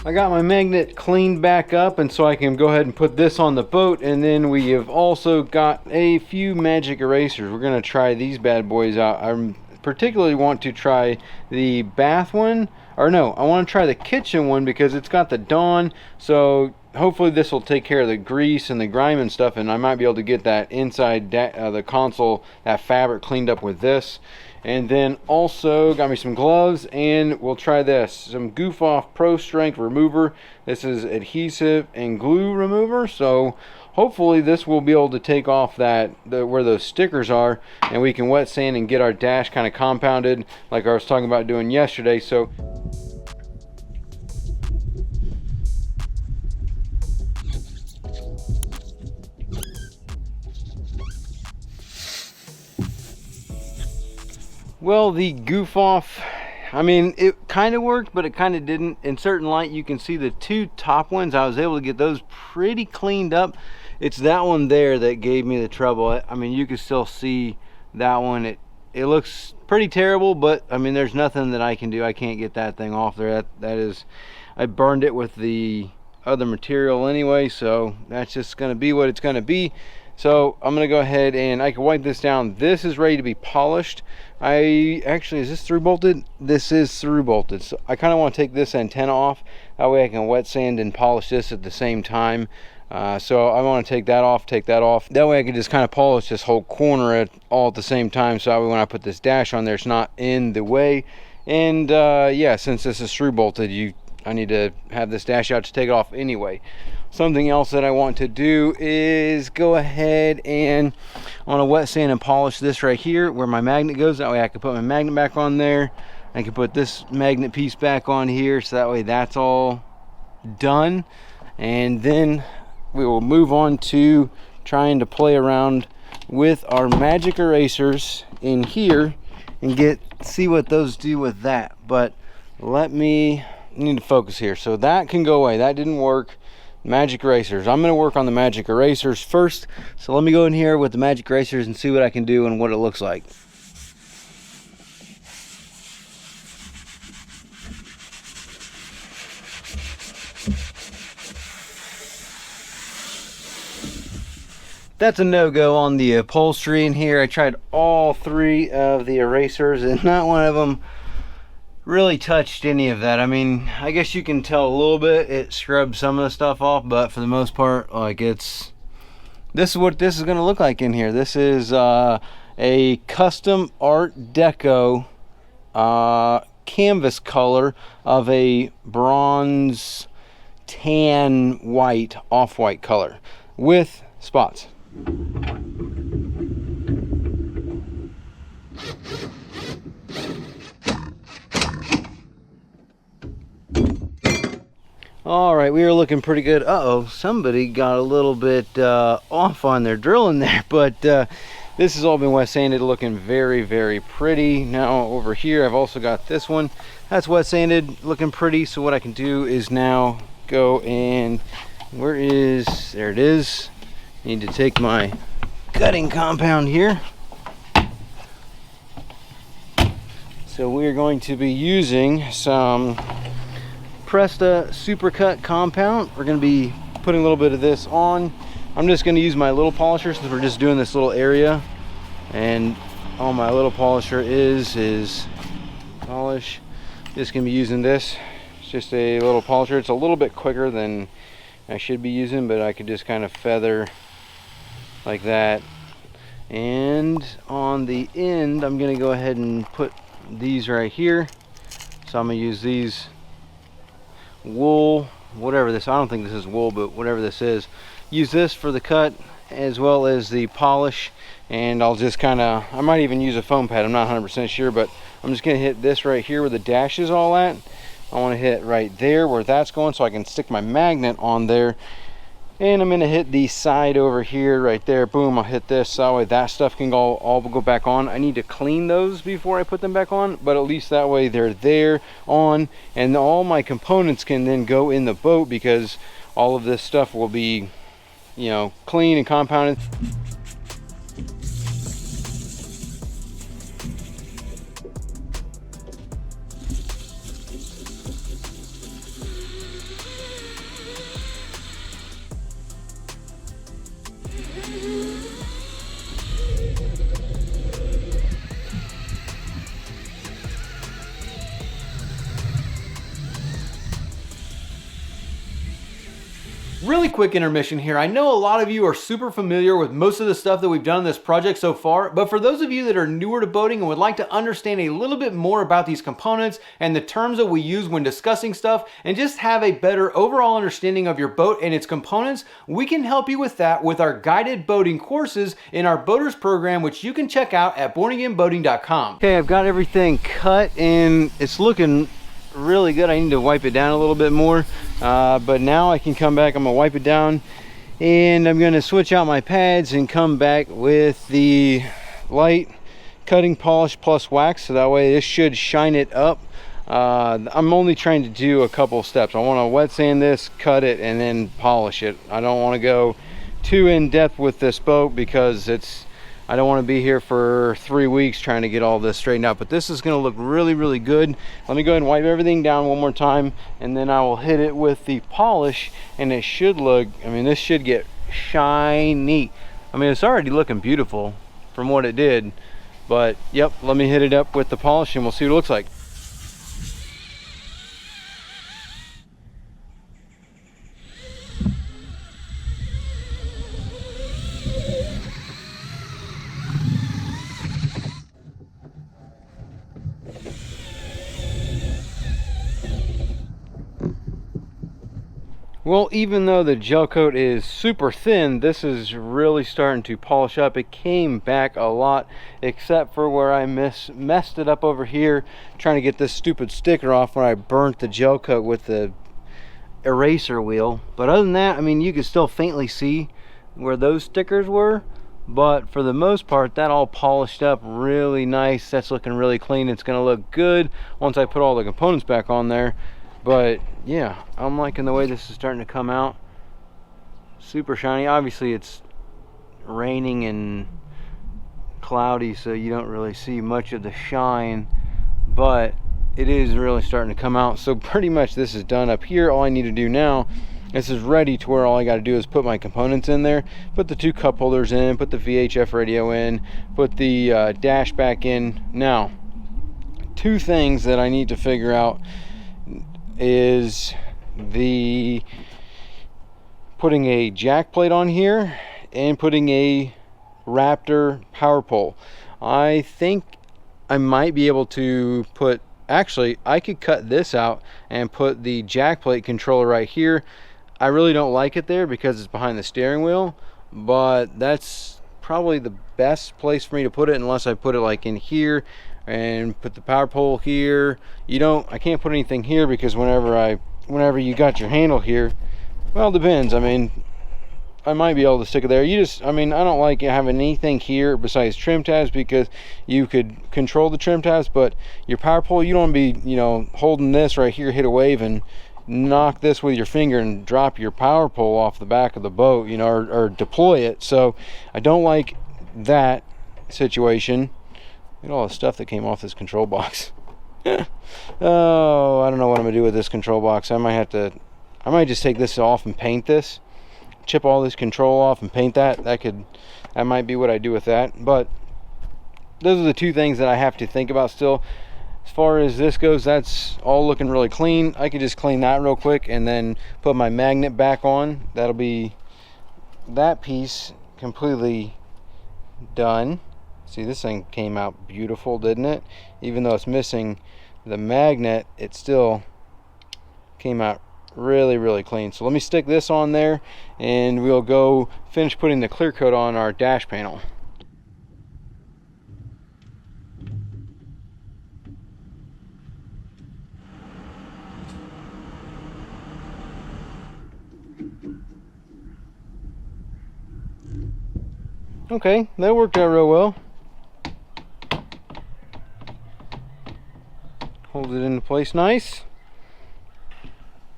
I got my magnet cleaned back up, and so I can go ahead and put this on the boat. And then we have also got a few magic erasers. We're gonna try these bad boys out. I particularly want to try the bath one, or no, I want to try the kitchen one because it's got the Dawn. So hopefully this will take care of the grease and the grime and stuff, and I might be able to get that inside the console, that fabric, cleaned up with this. And then also got me some gloves, and we'll try this, some Goof Off Pro Strength remover. This is adhesive and glue remover, so hopefully this will be able to take off that where those stickers are, and we can wet sand and get our dash kind of compounded like I was talking about doing yesterday. So well, the Goof Off, I mean, it kind of worked, but it kind of didn't. In certain light, you can see the two top ones. I was able to get those pretty cleaned up. It's that one there that gave me the trouble. I mean, you can still see that one. It looks pretty terrible, but I mean, there's nothing that I can do. I can't get that thing off there. That is, I burned it with the other material anyway, so that's just going to be what it's going to be. So I'm going to go ahead and I can wipe this down. This is ready to be polished. Is this through bolted? This is through bolted. So I kind of want to take this antenna off. That way I can wet sand and polish this at the same time. So I want to take that off. That way I can just kind of polish this whole corner all at the same time. So that way when I put this dash on there, it's not in the way. And yeah, since this is through bolted, I need to have this dash out to take it off anyway. Something else that I want to do is go ahead and I want to wet sand and polish this right here where my magnet goes. That way I can put my magnet back on there. I can put this magnet piece back on here, so that way that's all done. And then we will move on to trying to play around with our magic erasers in here and see what those do with that. But I need to focus here. So that can go away. That didn't work. Magic erasers. I'm going to work on the magic erasers first. So let me go in here with the magic erasers and see what I can do and what it looks like. That's a no-go on the upholstery in here. I tried all three of the erasers and not one of them really touched any of that. I mean, I guess you can tell a little bit. It scrubbed some of the stuff off, but for the most part, like this is what this is going to look like in here. This is a custom Art Deco canvas color of a bronze tan white, off-white color with spots. All right, we are looking pretty good. Uh-oh, somebody got a little bit off on their drilling there, but this has all been wet sanded, looking very, very pretty. Now over here, I've also got this one. That's wet sanded, looking pretty. So what I can do is now go and, there it is. I need to take my cutting compound here. So we're going to be using some Presta Supercut compound. We're going to be putting a little bit of this on. I'm just going to use my little polisher since we're just doing this little area, and all my little polisher is polish. Just going to be using this. It's just a little polisher. It's a little bit quicker than I should be using, but I could just kind of feather like that. And on the end, I'm going to go ahead and put these right here. So I'm going to use these wool, whatever this, I don't think this is wool, but whatever this is, use this for the cut as well as the polish. And I'll just kind of, I might even use a foam pad, I'm not 100% sure, but I'm just going to hit this right here where the dash is all at. I want to hit right there where that's going so I can stick my magnet on there. And I'm going to hit the side over here right there. Boom, I'll hit this so that way that stuff can all go back on. I need to clean those before I put them back on, but at least that way they're there on, and all my components can then go in the boat because all of this stuff will be, you know, clean and compounded. really quick intermission here. I know a lot of you are super familiar with most of the stuff that we've done in this project so far, but for those of you that are newer to boating and would like to understand a little bit more about these components and the terms that we use when discussing stuff, and just have a better overall understanding of your boat and its components, we can help you with that with our guided boating courses in our boaters program, which you can check out at bornagainboating.com. Okay, I've got everything cut and it's looking really good. I need to wipe it down a little bit more, but now I can come back. I'm gonna wipe it down and I'm gonna switch out my pads and come back with the light cutting polish plus wax, so that way this should shine it up. I'm only trying to do a couple steps. I want to wet sand this, cut it, and then polish it. I don't want to go too in depth with this boat because I don't want to be here for 3 weeks trying to get all this straightened out, but this is going to look really, really good. Let me go ahead and wipe everything down one more time, and then I will hit it with the polish, and it should look, I mean, this should get shiny. I mean, it's already looking beautiful from what it did, but yep, let me hit it up with the polish and we'll see what it looks like. Well, even though the gel coat is super thin, this is really starting to polish up. It came back a lot, except for where I messed it up over here trying to get this stupid sticker off when I burnt the gel coat with the eraser wheel. But other than that, I mean, you can still faintly see where those stickers were, but for the most part, that all polished up really nice. That's looking really clean. It's going to look good once I put all the components back on there. But yeah, I'm liking the way this is starting to come out. Super shiny. Obviously it's raining and cloudy, so you don't really see much of the shine, but it is really starting to come out. So pretty much this is done up here. All I need to do now, this is ready to where all I got to do is put my components in there, put the 2 cup holders in, put the VHF radio in, put the dash back in. Now, 2 things that I need to figure out is the putting a jack plate on here and putting a Raptor power pole. I think I might be able to put, actually I could cut this out and put the jack plate controller right here. I really don't like it there because it's behind the steering wheel, but that's probably the best place for me to put it, unless I put it like in here and put the power pole here. I can't put anything here because whenever you got your handle here, well, it depends. I mean, I might be able to stick it there. I mean, I don't like having anything here besides trim tabs, because you could control the trim tabs, but your power pole, you don't want to be, holding this right here, hit a wave and knock this with your finger and drop your power pole off the back of the boat, or deploy it. So I don't like that situation. Look at all the stuff that came off this control box. Oh, I don't know what I'm gonna do with this control box. I might just take this off and paint this, chip all this control off and paint that. That might be what I do with that. But those are the 2 things that I have to think about still. As far as this goes, that's all looking really clean. I could just clean that real quick and then put my magnet back on. That'll be that piece completely done. See, this thing came out beautiful, didn't it? Even though it's missing the magnet, it still came out really, really clean. So let me stick this on there and we'll go finish putting the clear coat on our dash panel. Okay, that worked out real well. Hold it into place nice.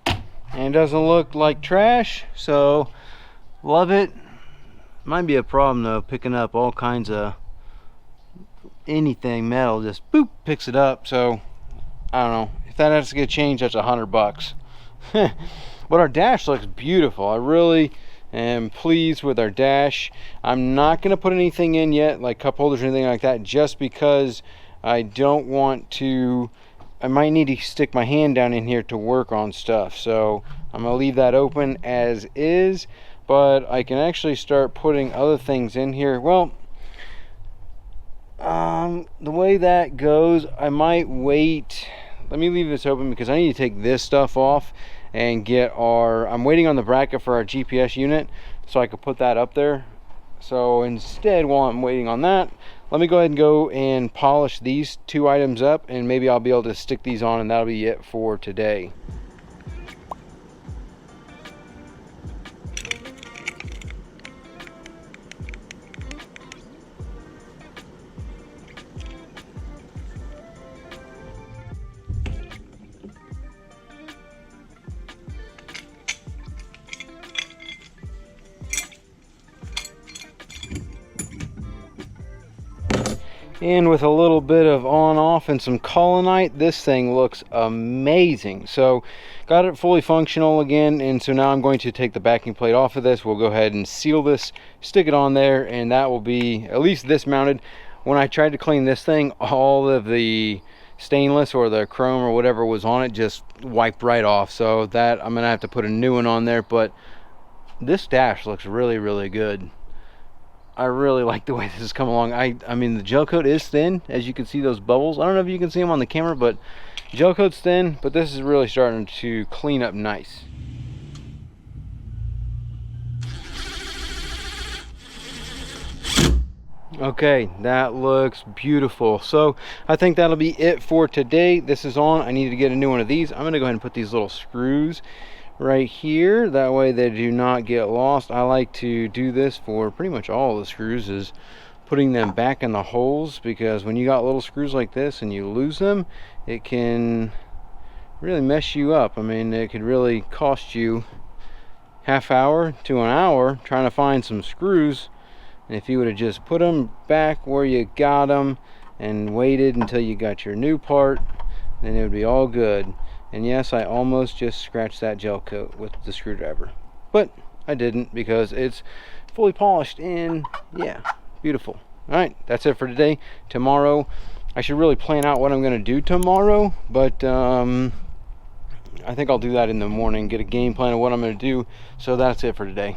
And it doesn't look like trash, so love it. Might be a problem though, picking up all kinds of anything metal, just boop, picks it up. So I don't know, if that has to get changed, that's $100. But our dash looks beautiful. I really am pleased with our dash. I'm not going to put anything in yet, like cup holders or anything like that, just because I don't want to I might need to stick my hand down in here to work on stuff. So I'm gonna leave that open as is, but I can actually start putting other things in here. Well, the way that goes, I might wait. Let me leave this open because I need to take this stuff off and get I'm waiting on the bracket for our GPS unit so I could put that up there. So instead, while I'm waiting on that, let me go ahead and go and polish these two items up, and maybe I'll be able to stick these on, and that'll be it for today. And with a little bit of on-off and some colonite, this thing looks amazing. So got it fully functional again, and so now I'm going to take the backing plate off of this. We'll go ahead and seal this, stick it on there, and that will be at least this mounted. When I tried to clean this thing, all of the stainless or the chrome or whatever was on it just wiped right off. So that I'm gonna have to put a new one on there, but this dash looks really, really good. I really like the way this has come along. I mean, the gel coat is thin, as you can see those bubbles. I don't know if you can see them on the camera, but gel coat's thin, but this is really starting to clean up nice. Okay, that looks beautiful. So I think that'll be it for today. This is on. I need to get a new one of these. I'm gonna go ahead and put these little screws right here, that way they do not get lost. I like to do this for pretty much all the screws, is putting them back in the holes, because when you got little screws like this and you lose them, it can really mess you up. I mean, it could really cost you half hour to an hour trying to find some screws. And if you would have just put them back where you got them and waited until you got your new part, then it would be all good. And yes, I almost just scratched that gel coat with the screwdriver, but I didn't because it's fully polished and yeah, beautiful. All right, that's it for today. Tomorrow, I should really plan out what I'm going to do tomorrow, but I think I'll do that in the morning, get a game plan of what I'm going to do. So that's it for today.